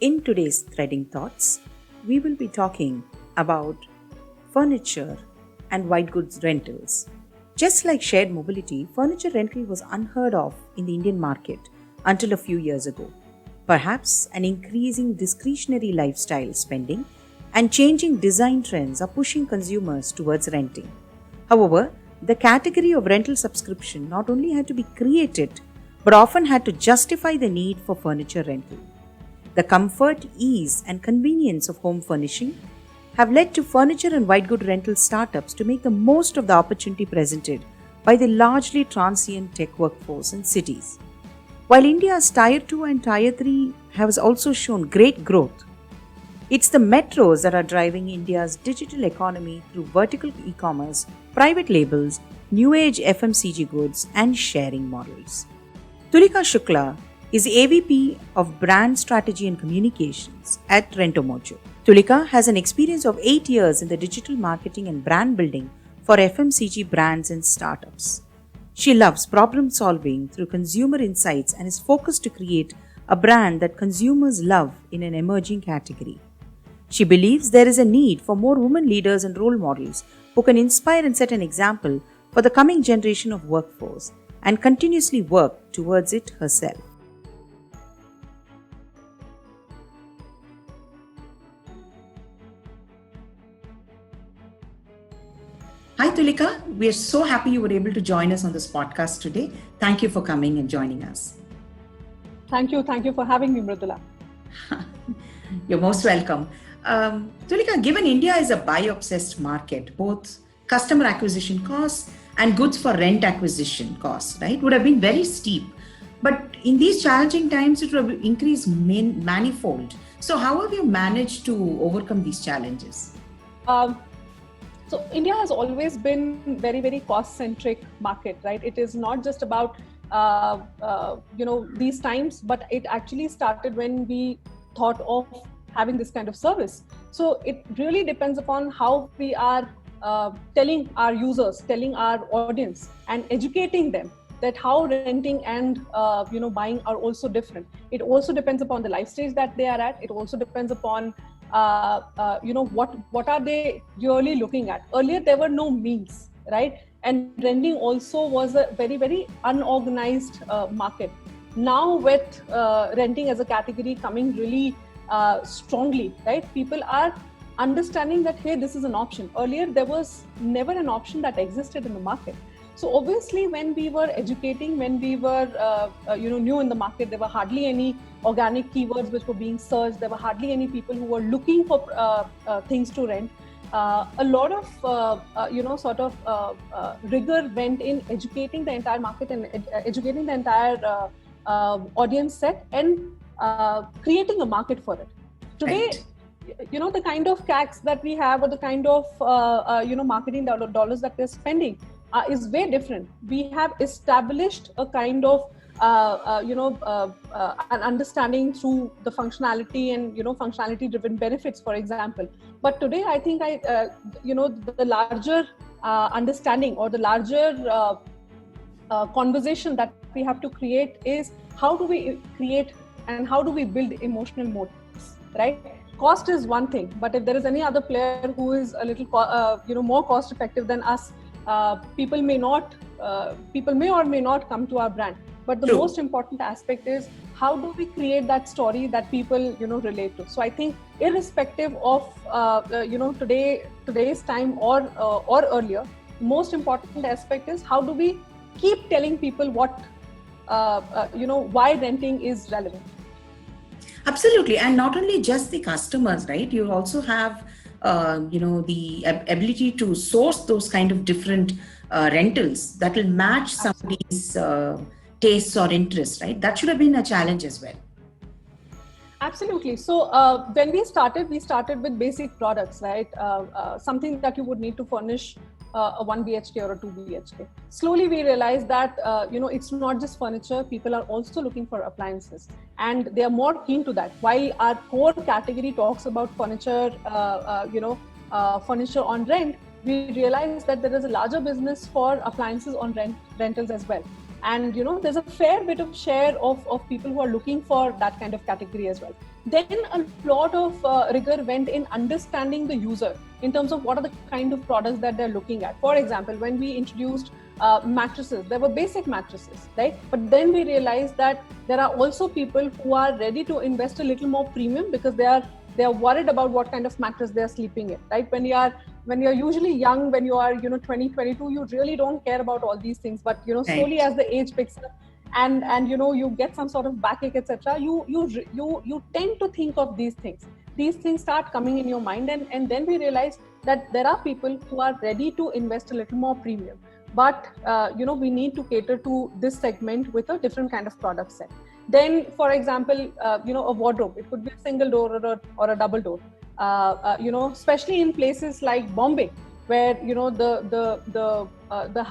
In today's Threading Thoughts, we will be talking about furniture and white goods rentals. Just like shared mobility, furniture rental was unheard of in the Indian market until a few years ago. Perhaps an increasing discretionary lifestyle spending and changing design trends are pushing consumers towards renting. However, the category of rental subscription not only had to be created but often had to justify the need for furniture rental. The comfort, ease, and convenience of home furnishing have led to furniture and white good rental startups to make the most of the opportunity presented by the largely transient tech workforce in cities. While India's Tier 2 and Tier 3 has also shown great growth, it's the metros that are driving India's digital economy through vertical e commerce, private labels, new age FMCG goods, and sharing models. Tulika Shukla is AVP of Brand Strategy and Communications at Rentomojo. Tulika has an experience of 8 years in the digital marketing and brand building for FMCG brands and startups. She loves problem solving through consumer insights and is focused to create a brand that consumers love in an emerging category. She believes there is a need for more women leaders and role models who can inspire and set an example for the coming generation of workforce and continuously work towards it herself. Hi, Tulika. We are so happy you were able to join us on this podcast today. Thank you for coming and joining us. Thank you. Thank you for having me, Mridula. You're most welcome. Tulika, given India is a buy-obsessed market, both customer acquisition costs and goods for rent acquisition costs, right, would have been very steep. But in these challenging times, it would have increased manifold. So how have you managed to overcome these challenges? So India has always been very, very cost-centric market, right? It is not just about these times, but it actually started when we thought of having this kind of service. So it really depends upon how we are telling our users, telling our audience, and educating them that how renting and buying are also different. It also depends upon the life stage that they are at. It also depends upon what are they really looking at. Earlier there were no means, right? And renting also was a very, very unorganized market. Now with renting as a category coming really strongly, right? People are understanding that, hey, this is an option. Earlier there was never an option that existed in the market. So obviously when we were educating, when we were new in the market, there were hardly any organic keywords which were being searched. There were hardly any people who were looking for things to rent. A lot of rigor went in educating the entire market and educating the entire audience set and creating a market for it. Today, right, the kind of CACs that we have, or the kind of marketing dollars that we're spending is way different. We have established a kind of an understanding through the functionality and functionality driven benefits, for example. But today I think the larger understanding, or the larger conversation that we have to create is, how do we create and how do we build emotional moats, right? Cost is one thing, but if there is any other player who is a little more cost effective than us, people may or may not come to our brand. But the most important aspect is, how do we create that story that people relate to? So I think irrespective of today's time or earlier, the most important aspect is, how do we keep telling people what why renting is relevant. Absolutely. And not only just the customers, right? You also have the ability to source those kind of different rentals that will match somebody's tastes or interests, right? That should have been a challenge as well. Absolutely. So when we started with basic products, right? Something that you would need to furnish a 1 BHK or a 2 BHK. Slowly we realized that it's not just furniture. People are also looking for appliances, and they are more keen to that. While our core category talks about furniture, furniture on rent, we realized that there is a larger business for appliances on rentals as well. and there's a fair bit of share of people who are looking for that kind of category as well. Then a lot of rigor went in understanding the user in terms of what are the kind of products that they're looking at. For example, when we introduced mattresses, there were basic mattresses, right? But then we realized that there are also people who are ready to invest a little more premium because they are worried about what kind of mattress they are sleeping in, right? When you're usually young, when you are 20, 22, you really don't care about all these things. But slowly as the age picks up, and you get some sort of backache, etc., you tend to think of these things. These things start coming in your mind, and then we realize that there are people who are ready to invest a little more premium, but we need to cater to this segment with a different kind of product set. Then, for example, a wardrobe, it could be a single door or a double door, especially in places like Bombay, where the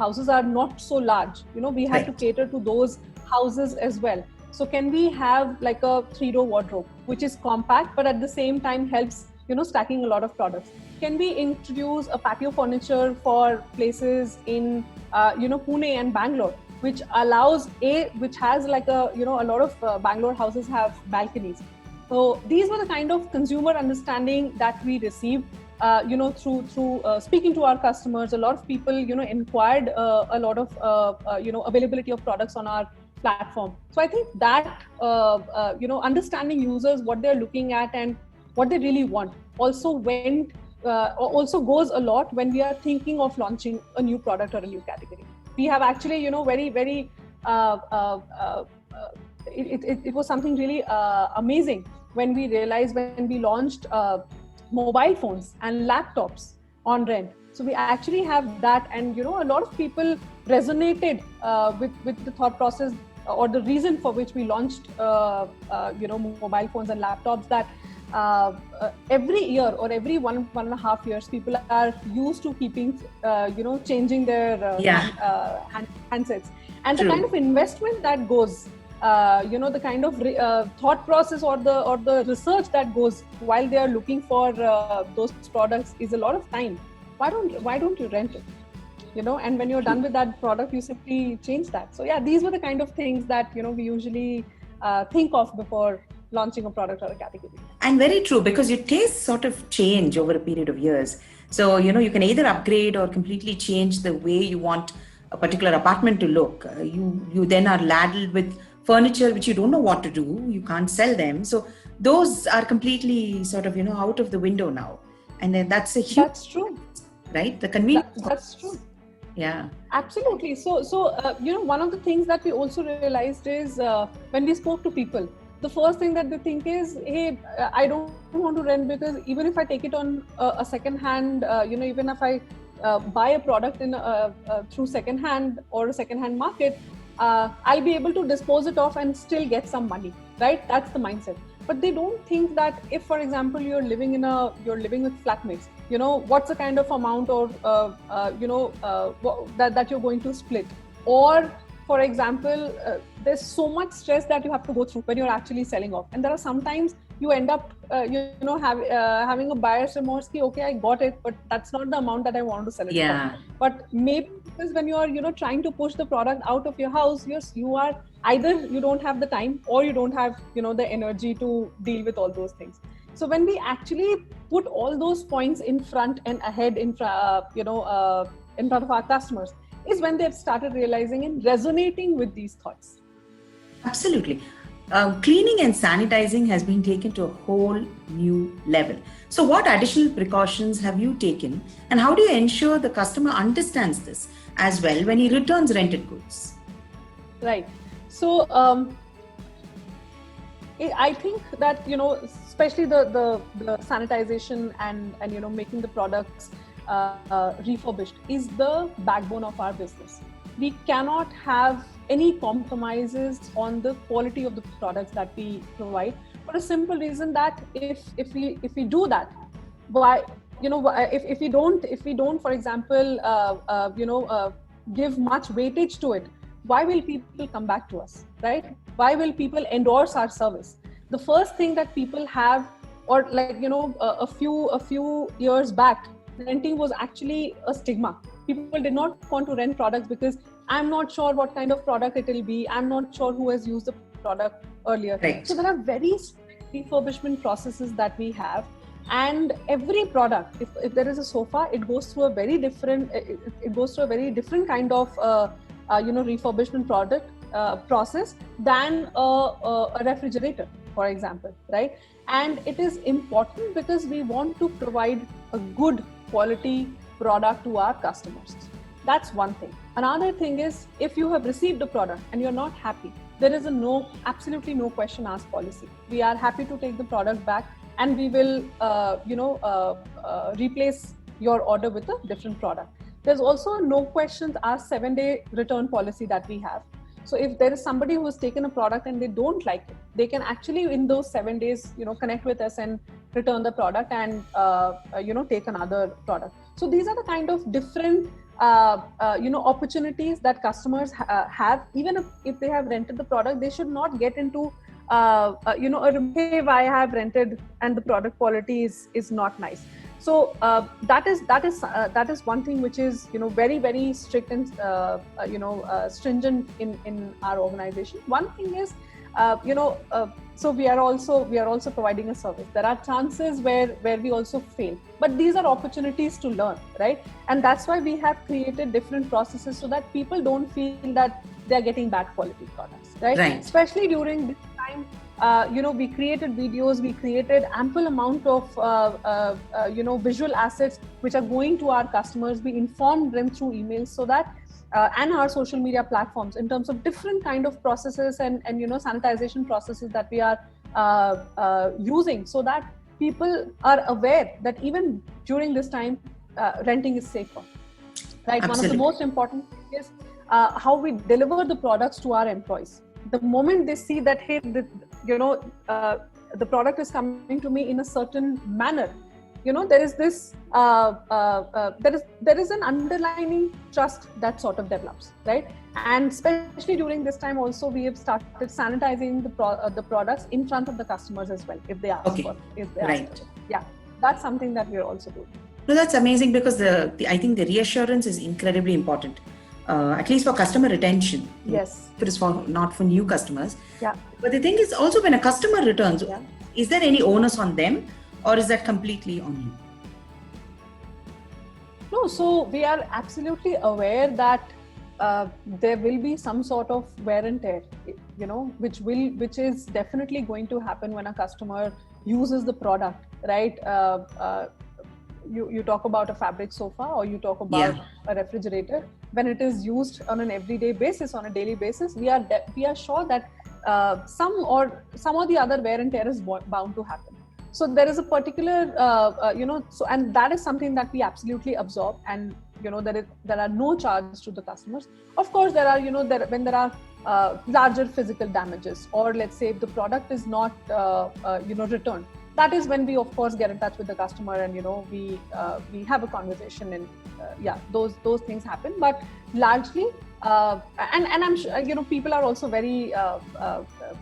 houses are not so large. We have to cater to those houses as well. So can we have like a 3-door wardrobe which is compact but at the same time helps stacking a lot of products? Can we introduce a patio furniture for places in Pune and Bangalore, which allows which has like a lot of Bangalore houses have balconies. So these were the kind of consumer understanding that we received through speaking to our customers. A lot of people inquired a lot of availability of products on our platform. So I think that understanding users, what they're looking at and what they really want, also goes a lot when we are thinking of launching a new product or a new category. We have actually very it was something really amazing when we realized when we launched mobile phones and laptops on rent. So we actually have that, and a lot of people resonated with the thought process or the reason for which we launched mobile phones and laptops, that every year or every 1.5 years, people are used to keeping changing their handsets, and the kind of investment that goes, the kind of thought process or the research that goes while they are looking for those products is a lot of time. Why don't you rent it? And when you're done with that product, you simply change that. So yeah, these were the kind of things that we usually think of before launching a product or a category. And very true, because your tastes sort of change over a period of years. So you can either upgrade or completely change the way you want a particular apartment to look. You then are ladled with furniture which you don't know what to do. You can't sell them. So those are completely sort of out of the window now. And then that's a huge. That's true. Right? The convenience. That's true. Yeah. Absolutely. So one of the things that we also realized is when we spoke to people, the first thing that they think is, hey, I don't want to rent, because even if I take it on a second hand, even if I buy a product in through second hand or a second hand market, I'll be able to dispose it off and still get some money, right? That's the mindset. But they don't think that if, for example, you're living with flatmates, what's the kind of amount or that you're going to split, or for example, there's so much stress that you have to go through when you're actually selling off, and there are sometimes you end up having a buyer's remorse. Okay, I got it, but that's not the amount that I want to sell it for. But maybe because when you are trying to push the product out of your house, you are either you don't have the time or you don't have the energy to deal with all those things. So when we actually put all those points in front and ahead in front of our customers, is when they've started realizing and resonating with these thoughts. Absolutely. Cleaning and sanitizing has been taken to a whole new level. So what additional precautions have you taken, and how do you ensure the customer understands this as well when he returns rented goods? Right. So I think that especially the sanitization and making the products refurbished is the backbone of our business. We cannot have any compromises on the quality of the products that we provide, for a simple reason that if we do that, why if we don't for example give much weightage to it, why will people come back to us, right? Why will people endorse our service? The first thing that people have, or like a few years back, renting was actually a stigma. People did not want to rent products because I'm not sure what kind of product it will be. I'm not sure who has used the product earlier. Right. So there are very strict refurbishment processes that we have. And every product, if there is a sofa, it goes through a very different, kind of, refurbishment process than a refrigerator, for example, right? And it is important because we want to provide a good quality product to our customers. That's one thing. Another thing is, if you have received a product and you're not happy, there is absolutely no question asked policy. We are happy to take the product back, and we will, replace your order with a different product. There's also no questions asked 7-day return policy that we have. So if there is somebody who has taken a product and they don't like it, they can actually, in those 7 days, connect with us and return the product and, take another product. So these are the kind of different, opportunities that customers have. Even if they have rented the product, they should not get into, I have rented and the product quality is not nice. So that is one thing which is very, very strict and stringent in our organization. One thing is so we are also providing a service. There are chances where we also fail, but these are opportunities to learn, right? And that's why we have created different processes so that people don't feel that they are getting bad quality products, right? Especially during this time, we created videos, we created ample amount of visual assets which are going to our customers. We informed them through emails so that and our social media platforms in terms of different kind of processes and sanitization processes that we are using, so that people are aware that even during this time renting is safer, right? Absolutely. One of the most important things is how we deliver the products to our employees. The moment they see that, hey, the product is coming to me in a certain manner, there is this there is an underlying trust that sort of develops, right? And especially during this time also, we have started sanitizing the products in front of the customers as well, if they ask for it. Yeah, that's something that we're also doing. No, that's amazing, because I think the reassurance is incredibly important, at least for customer retention. Yes. If it is not for new customers. Yeah. But the thing is also, when a customer returns, is there any onus on them, or is that completely on you? No, so we are absolutely aware that there will be some sort of wear and tear, which is definitely going to happen when a customer uses the product, right? You talk about a fabric sofa, or you talk about a refrigerator. When it is used on an everyday basis, on a daily basis, we are sure that some or the other wear and tear is bound to happen. So there is a particular, and that is something that we absolutely absorb, and there are no charges to the customers. Of course, there are when there are larger physical damages, or let's say if the product is not returned, that is when we of course get in touch with the customer, and we have a conversation, and those things happen. But largely, and I'm sure people are also very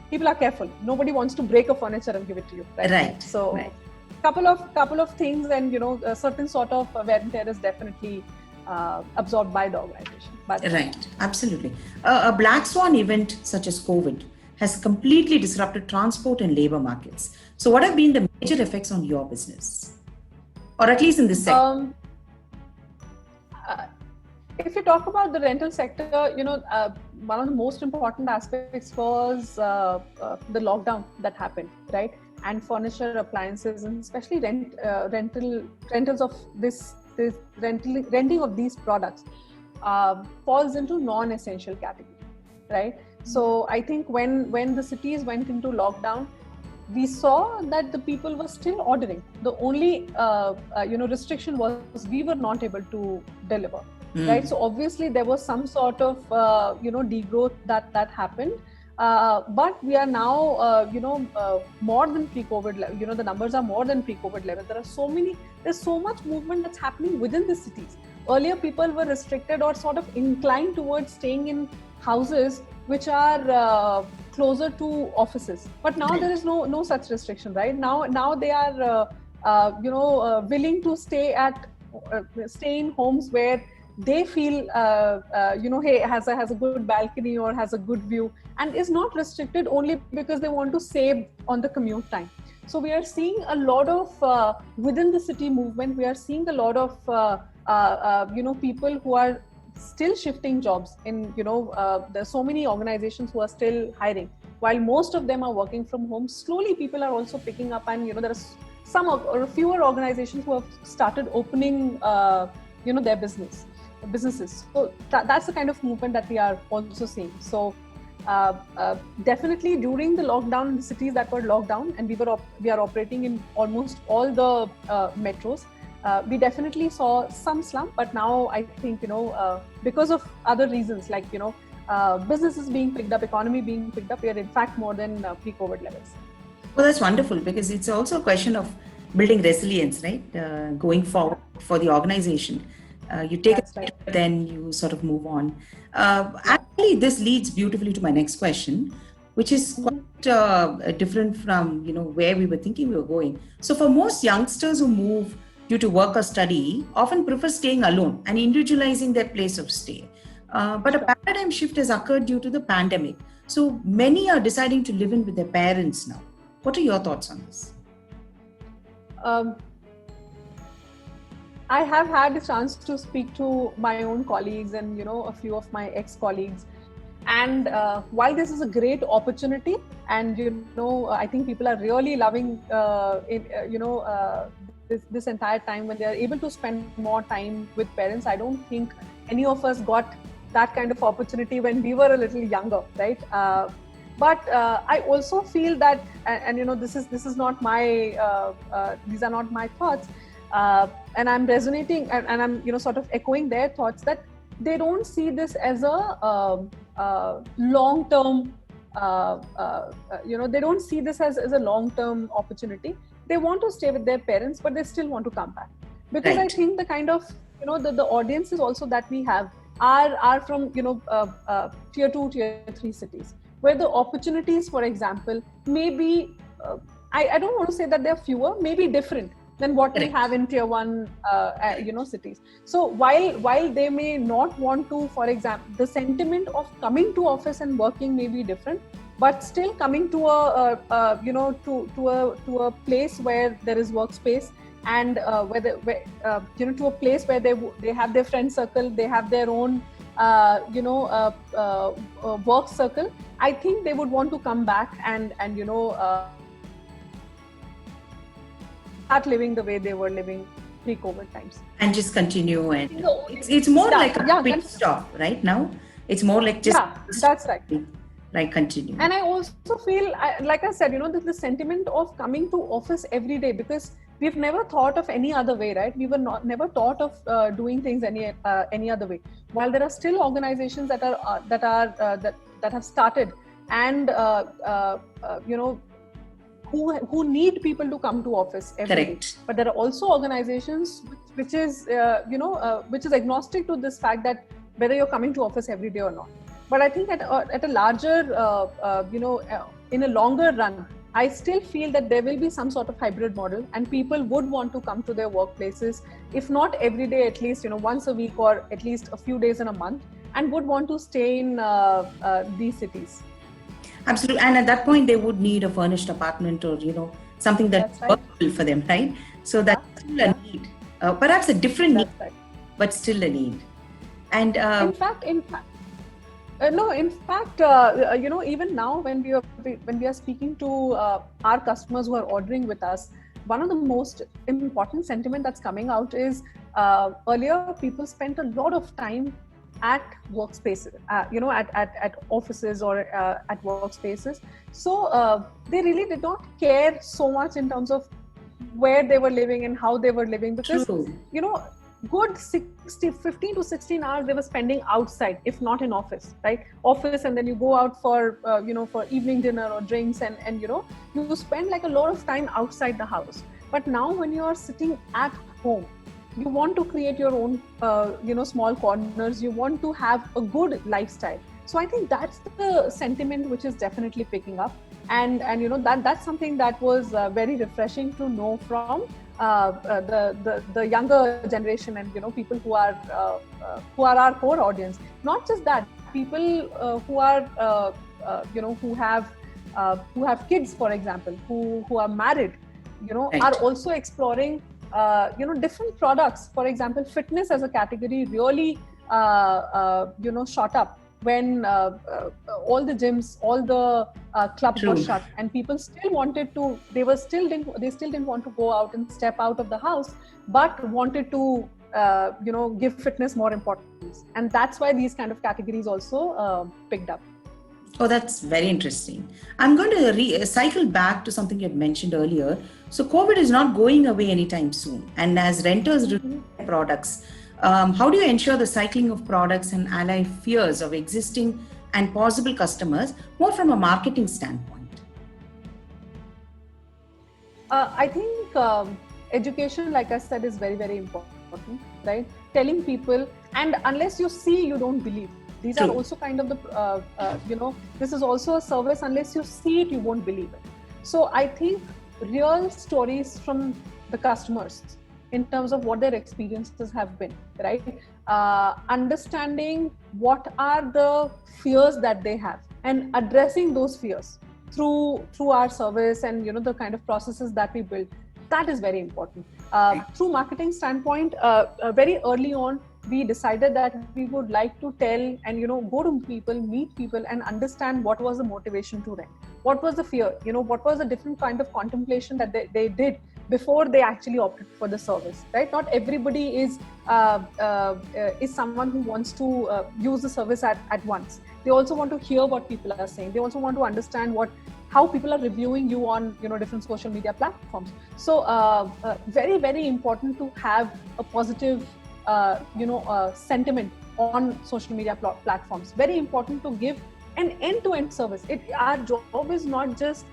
people are careful. Nobody wants to break a furniture and give it to you, right? Right. So couple of things, and a certain sort of wear and tear is definitely absorbed by the organization. But right, absolutely. A black swan event such as COVID has completely disrupted transport and labor markets. So what have been the major effects on your business, or at least in this sector? If you talk about the rental sector, one of the most important aspects was the lockdown that happened, right? And furniture, appliances, and especially rentals of renting of these products falls into non-essential category, right? So I think when the cities went into lockdown, we saw that the people were still ordering. The only restriction was we were not able to deliver. Right, so obviously there was some sort of degrowth that happened, but we are now more than pre-COVID level. The numbers are more than pre-COVID level. There's so much movement that's happening within the cities. Earlier, people were restricted or sort of inclined towards staying in houses which are closer to offices, but now there is no such restriction, right? Now they are willing to stay in homes where they feel hey, has a good balcony or has a good view, and is not restricted only because they want to save on the commute time. So we are seeing a lot of within the city movement. We are seeing a lot of people who are still shifting jobs in there's so many organizations who are still hiring, while most of them are working from home. Slowly people are also picking up, and there are some or fewer organizations who have started opening their businesses. So that's the kind of movement that we are also seeing. So definitely during the lockdown, in the cities that were locked down, and we are operating in almost all the metros, we definitely saw some slump. But now I think because of other reasons, like businesses being picked up, economy being picked up, we are in fact more than pre-COVID levels. Well, that's wonderful, because it's also a question of building resilience, right? Going forward for the organization. You take That's it, right. then you sort of move on. Actually, this leads beautifully to my next question, which is quite different from where we were thinking we were going. So, for most youngsters who move due to work or study, often prefer staying alone and individualizing their place of stay. But a paradigm shift has occurred due to the pandemic. So many are deciding to live in with their parents now. What are your thoughts on this? I have had a chance to speak to my own colleagues and a few of my ex-colleagues, and while this is a great opportunity, and I think people are really loving this entire time when they are able to spend more time with parents. I don't think any of us got that kind of opportunity when we were a little younger, right? But I also feel that, and this is not my these are not my thoughts, and I'm resonating, and I'm sort of echoing their thoughts, that they don't see this as a long-term. They don't see this as a long-term opportunity. They want to stay with their parents, but they still want to come back, because Right. I think the kind of the audiences also that we have are from tier 2, tier 3 cities, where the opportunities, for example, maybe I don't want to say that they're fewer, maybe different than what we have in tier 1 cities. So while they may not want to, for example, the sentiment of coming to office and working may be different, but still coming to to a place where there is workspace, and to a place where they have their friend circle, they have their own work circle. I think they would want to come back and start living the way they were living pre-COVID times, And just continue, and it's more like a quick stop right now. It's more like just that's right. Like continue. And I also feel, like I said, the sentiment of coming to office every day, because we've never thought of any other way, right? We were never thought of doing things any other way. While there are still organizations that have started, and who need people to come to office every day. But there are also organizations which is agnostic to this fact that whether you're coming to office every day or not. But I think at a larger, in a longer run, I still feel that there will be some sort of hybrid model, and people would want to come to their workplaces, if not every day, at least once a week, or at least a few days in a month, and would want to stay in these cities. Absolutely. And at that point, they would need a furnished apartment, or something that's workable for them, right? So that's still a need, perhaps a different need, but still a need. And in fact, even now when we are speaking to our customers who are ordering with us, one of the most important sentiment that's coming out is earlier people spent a lot of time at workspaces, at offices or at workspaces. So they really did not care so much in terms of where they were living and how they were living, because good 15 to 16 hours they were spending outside, if not in office, right? Office, and then you go out for for evening dinner or drinks, and you spend like a lot of time outside the house. But now when you are sitting at home, you want to create your own small corners, you want to have a good lifestyle. So I think that's the sentiment which is definitely picking up, and that's something that was very refreshing to know from the younger generation, and people who are our core audience. Not just that, people who are who have kids, for example, who are married, Right. are also exploring different products. For example, fitness as a category really shot up when all the gyms, all the clubs True. were shut, and people still wanted to. They still didn't want to go out and step out of the house, but wanted to give fitness more importance, and that's why these kind of categories also picked up. Oh, that's very interesting. I'm going to cycle back to something you had mentioned earlier. So, COVID is not going away anytime soon. And as renters return their products, how do you ensure the cycling of products and allay fears of existing and possible customers more from a marketing standpoint? I think education, like I said, is very, very important, right? Telling people, and unless you see, you don't believe. These True. are also kind of the, this is also a service. Unless you see it, you won't believe it. So I think real stories from the customers in terms of what their experiences have been, right? Understanding what are the fears that they have and addressing those fears through our service and the kind of processes that we build. That is very important. Through marketing standpoint, very early on, we decided that we would like to tell and go to people, meet people, and understand what was the motivation to rent, what was the fear, what was the different kind of contemplation that they did before they actually opted for the service, right? Not everybody is someone who wants to use the service at once. They also want to hear what people are saying. They also want to understand how people are reviewing you on different social media platforms. So very, very important to have a positive sentiment on social media platforms. Very important to give an end-to-end service. Our job is not just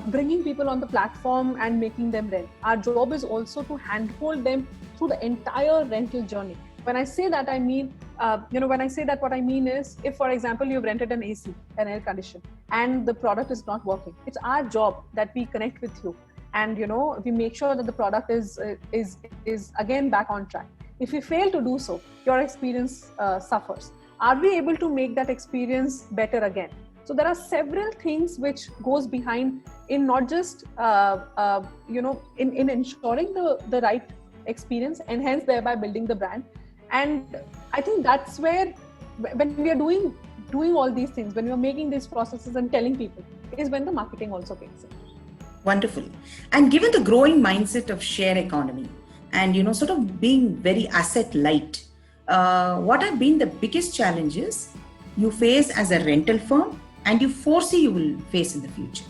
bringing people on the platform and making them rent. Our job is also to handhold them through the entire rental journey. When I say that, I mean, what I mean is, if, for example, you've rented an AC, an air conditioner, and the product is not working, it's our job that we connect with you, and we make sure that the product is again back on track. If we fail to do so, your experience suffers. Are we able to make that experience better again? So there are several things which goes behind in not just in ensuring the right experience, and hence thereby building the brand. And I think that's where, when we are doing all these things, when we are making these processes and telling people, is when the marketing also kicks in. Wonderful. And given the growing mindset of share economy and sort of being very asset light, what have been the biggest challenges you face as a rental firm and you foresee you will face in the future?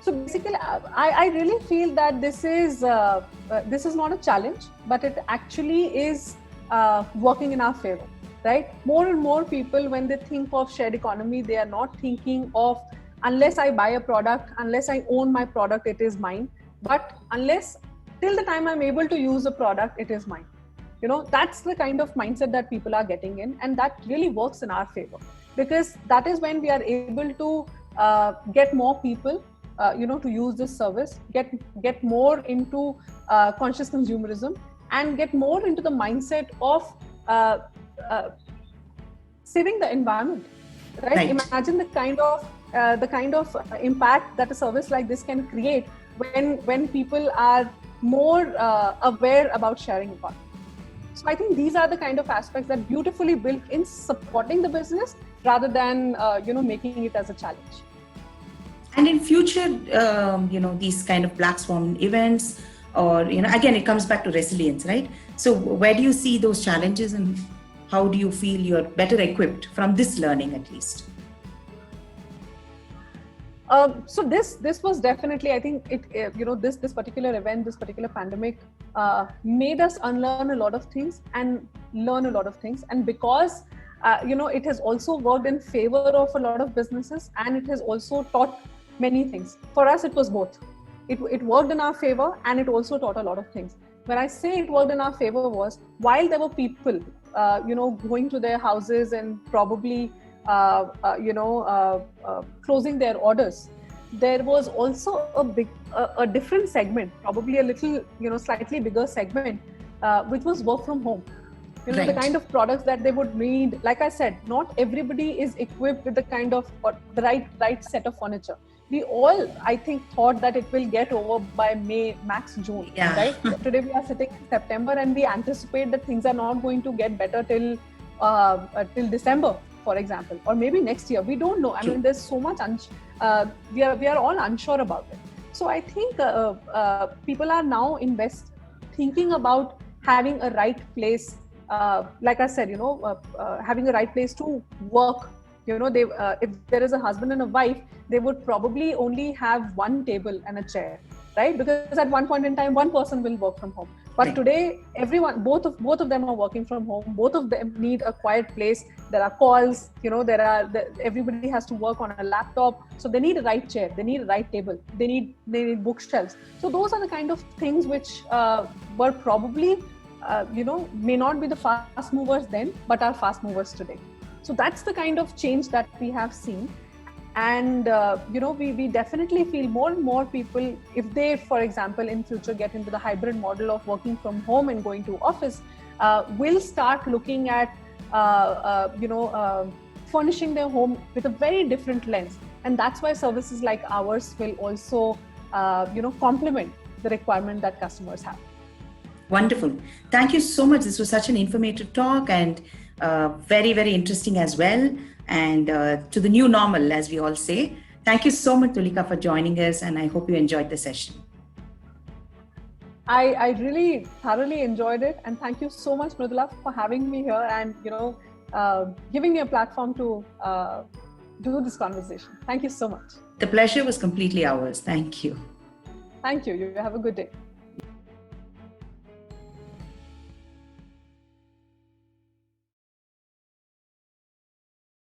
So basically, I really feel that this is not a challenge, but it actually is working in our favor, right? More and more people, when they think of shared economy, they are not thinking of, unless I buy a product, unless I own my product, it is mine. But till the time I'm able to use a product, it is mine. That's the kind of mindset that people are getting in, and that really works in our favor, because that is when we are able to get more people to use this service, get more into conscious consumerism, and get more into the mindset of saving the environment, right? Imagine the kind of impact that a service like this can create when people are more aware about sharing economy. So I think these are the kind of aspects that beautifully built in supporting the business rather than making it as a challenge. And in future, these kind of black swan events, or again, it comes back to resilience, right? So where do you see those challenges, and how do you feel you're better equipped from this learning, at least? So this was definitely, I think this particular event, this particular pandemic made us unlearn a lot of things and learn a lot of things. And because it has also worked in favor of a lot of businesses, and it has also taught many things. For us, it was both. It worked in our favor, and it also taught a lot of things. When I say it worked in our favor, was while there were people going to their houses and probably closing their orders, there was also a different segment, probably a little, slightly bigger segment, which was work from home. Right. The kind of products that they would need. Like I said, not everybody is equipped with the kind of the right set of furniture. We all, I think, thought that it will get over by May, max June. Yeah. Right? Today we are sitting in September, and we anticipate that things are not going to get better till December, for example, or maybe next year. We don't know. I mean, there's so much. We are all unsure about it. So I think people are now thinking about having a right place. Like I said, having a right place to work. If there is a husband and a wife, they would probably only have one table and a chair, right? Because at one point in time, one person will work from home. But Right. today, both of them are working from home. Both of them need a quiet place. There are calls. Everybody has to work on a laptop, so they need a right chair. They need a right table. They need bookshelves. So those are the kind of things which were probably may not be the fast movers then, but are fast movers today. So that's the kind of change that we have seen. And, we definitely feel more and more people, if they, for example, in future get into the hybrid model of working from home and going to office, will start looking at, furnishing their home with a very different lens. And that's why services like ours will also, complement the requirement that customers have. Wonderful. Thank you so much. This was such an informative talk and very, very interesting as well. And to the new normal, as we all say. Thank you so much, Tulika, for joining us. And I hope you enjoyed the session. I really thoroughly enjoyed it. And thank you so much, Mridula, for having me here and, giving me a platform to do this conversation. Thank you so much. The pleasure was completely ours. Thank you. Thank you. You have a good day.